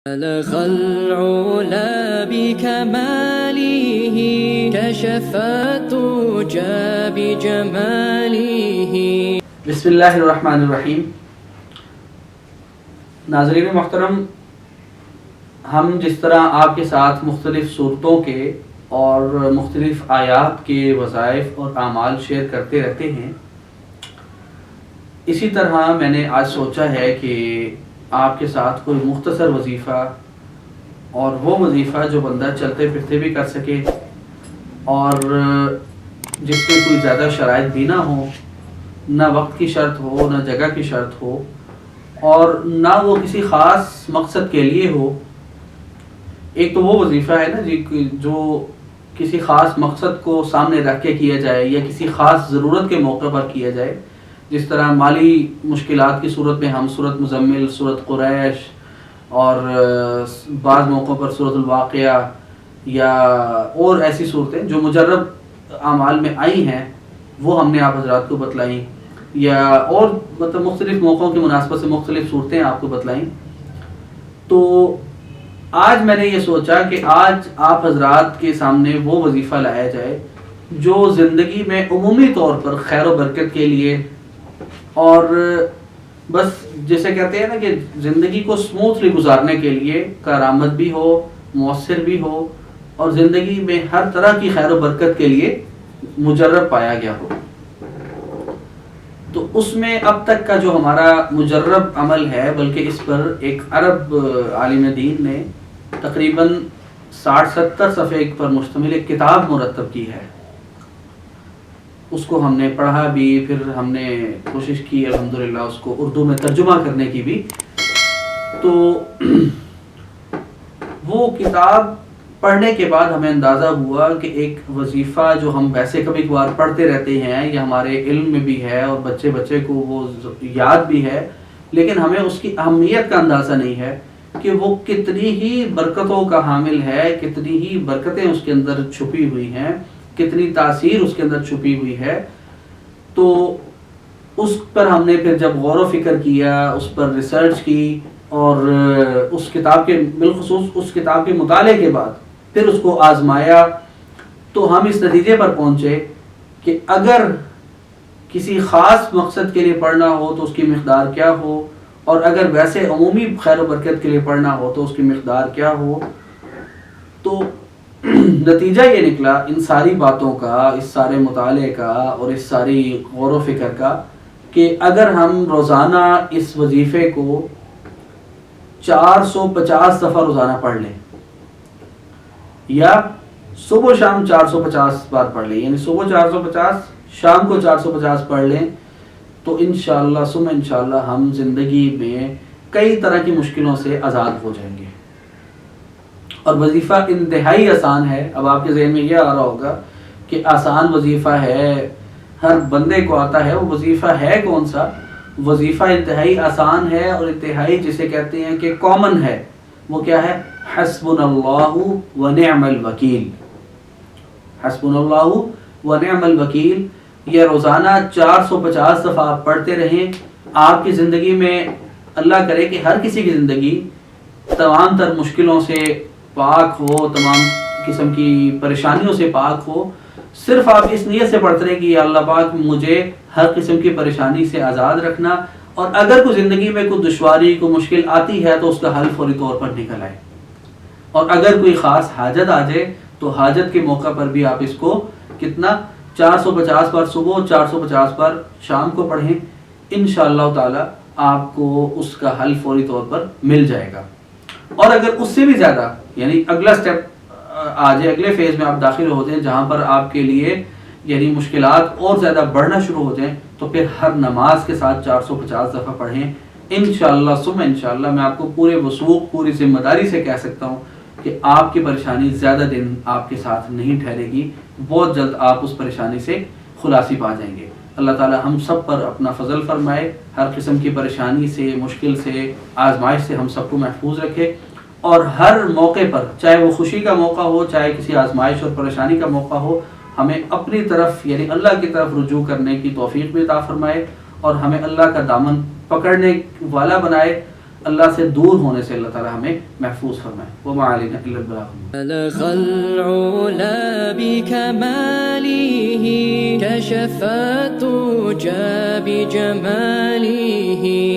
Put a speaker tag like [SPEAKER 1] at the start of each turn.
[SPEAKER 1] بلغ العلا بكماله كشف الدجى بجماله.
[SPEAKER 2] بسم اللہ الرحمن الرحیم. ناظرین محترم، ہم جس طرح آپ کے ساتھ مختلف صورتوں کے اور مختلف آیات کے وظائف اور اعمال شیئر کرتے رہتے ہیں، اسی طرح میں نے آج سوچا ہے کہ آپ کے ساتھ کوئی مختصر وظیفہ، اور وہ وظیفہ جو بندہ چلتے پھرتے بھی کر سکے اور جس میں کوئی زیادہ شرائط بھی نہ ہو، نہ وقت کی شرط ہو، نہ جگہ کی شرط ہو، اور نہ وہ کسی خاص مقصد کے لیے ہو. ایک تو وہ وظیفہ ہے نا جی، جو کسی خاص مقصد کو سامنے رکھ کے کیا جائے یا کسی خاص ضرورت کے موقع پر کیا جائے. جس طرح مالی مشکلات کی صورت میں ہم سورۃ مزمل، سورۃ قریش اور بعض موقعوں پر سورۃ الواقعہ یا اور ایسی صورتیں جو مجرب اعمال میں آئی ہیں وہ ہم نے آپ حضرات کو بتلائیں، یا اور مطلب مختلف موقعوں کی مناسبت سے مختلف صورتیں آپ کو بتلائیں. تو آج میں نے یہ سوچا کہ آج آپ حضرات کے سامنے وہ وظیفہ لایا جائے جو زندگی میں عمومی طور پر خیر و برکت کے لیے اور بس جیسے کہتے ہیں نا کہ زندگی کو سموتھلی گزارنے کے لیے کارآمد بھی ہو، مؤثر بھی ہو، اور زندگی میں ہر طرح کی خیر و برکت کے لیے مجرب پایا گیا ہو. تو اس میں اب تک کا جو ہمارا مجرب عمل ہے، بلکہ اس پر ایک عرب عالم دین نے تقریباً 60-70 صفحے پر مشتمل ایک کتاب مرتب کی ہے. اس کو ہم نے پڑھا بھی، پھر ہم نے کوشش کی الحمدللہ اس کو اردو میں ترجمہ کرنے کی بھی. تو وہ کتاب پڑھنے کے بعد ہمیں اندازہ ہوا کہ ایک وظیفہ جو ہم ویسے کبھی کبھار پڑھتے رہتے ہیں یا ہمارے علم میں بھی ہے اور بچے کو وہ یاد بھی ہے، لیکن ہمیں اس کی اہمیت کا اندازہ نہیں ہے کہ وہ کتنی ہی برکتوں کا حامل ہے، کتنی ہی برکتیں اس کے اندر چھپی ہوئی ہیں، کتنی تاثیر اس کے اندر چھپی ہوئی ہے. تو اس پر ہم نے پھر جب غور و فکر کیا، اس پر ریسرچ کی، اور اس کتاب کے بالخصوص اس کتاب کے مطالعے کے بعد پھر اس کو آزمایا، تو ہم اس نتیجے پر پہنچے کہ اگر کسی خاص مقصد کے لیے پڑھنا ہو تو اس کی مقدار کیا ہو، اور اگر ویسے عمومی خیر و برکت کے لیے پڑھنا ہو تو اس کی مقدار کیا ہو. تو نتیجہ یہ نکلا ان ساری باتوں کا، اس سارے مطالعے کا اور اس ساری غور و فکر کا، کہ اگر ہم روزانہ اس وظیفے کو 450 دفعہ روزانہ پڑھ لیں، یا صبح و شام 450 بار پڑھ لیں، یعنی صبح 450 شام کو 450 پڑھ لیں، تو انشاءاللہ ثم انشاءاللہ ہم زندگی میں کئی طرح کی مشکلوں سے آزاد ہو جائیں گے. اور وظیفہ انتہائی آسان ہے. اب آپ کے ذہن میں یہ آ رہا ہوگا کہ آسان وظیفہ ہے، ہر بندے کو آتا ہے، وہ وظیفہ ہے کون سا؟ وظیفہ انتہائی آسان ہے اور انتہائی جسے کہتے ہیں کہ کامن ہے. وہ کیا ہے؟ حسبنا اللہ و نعم الوکیل. حسبنا اللہ و نعم الوکیل. یہ روزانہ 450 دفعہ آپ پڑھتے رہیں. آپ کی زندگی میں اللہ کرے کہ ہر کسی کی زندگی تمام تر مشکلوں سے پاک ہو، تمام قسم کی پریشانیوں سے پاک ہو. صرف آپ اس نیت سے پڑھتے رہیں کہ یا اللہ پاک مجھے ہر قسم کی پریشانی سے آزاد رکھنا، اور اگر کوئی زندگی میں کوئی دشواری، کوئی مشکل آتی ہے تو اس کا حل فوری طور پر نکل آئے. اور اگر کوئی خاص حاجت آ جائے تو حاجت کے موقع پر بھی آپ اس کو کتنا 450 بار صبح، 450 بار شام کو پڑھیں. انشاءاللہ تعالی آپ کو اس کا حل فوری طور پر مل جائے گا. اور اگر اس سے بھی زیادہ، یعنی اگلا سٹیپ آ جائے، اگلے فیز میں آپ داخل ہو جائیں جہاں پر آپ کے لیے یعنی مشکلات اور زیادہ بڑھنا شروع ہو جائیں، تو پھر ہر نماز کے ساتھ 450 دفعہ پڑھیں. انشاءاللہ ثم انشاءاللہ میں آپ کو پورے وثوق، پوری ذمہ داری سے کہہ سکتا ہوں کہ آپ کی پریشانی زیادہ دن آپ کے ساتھ نہیں ٹھہرے گی. بہت جلد آپ اس پریشانی سے خلاصی پا جائیں گے. اللہ تعالی ہم سب پر اپنا فضل فرمائے، ہر قسم کی پریشانی سے، مشکل سے، آزمائش سے ہم سب کو محفوظ رکھے، اور ہر موقع پر، چاہے وہ خوشی کا موقع ہو، چاہے کسی آزمائش اور پریشانی کا موقع ہو، ہمیں اپنی طرف یعنی اللہ کی طرف رجوع کرنے کی توفیق بھی عطا فرمائے، اور ہمیں اللہ کا دامن پکڑنے والا بنائے. اللہ سے دور ہونے سے اللہ تعالیٰ ہمیں محفوظ فرمائے. وما علینا الا البلاغ.
[SPEAKER 1] بلغ العلا بكماله كشف الدجى بجماله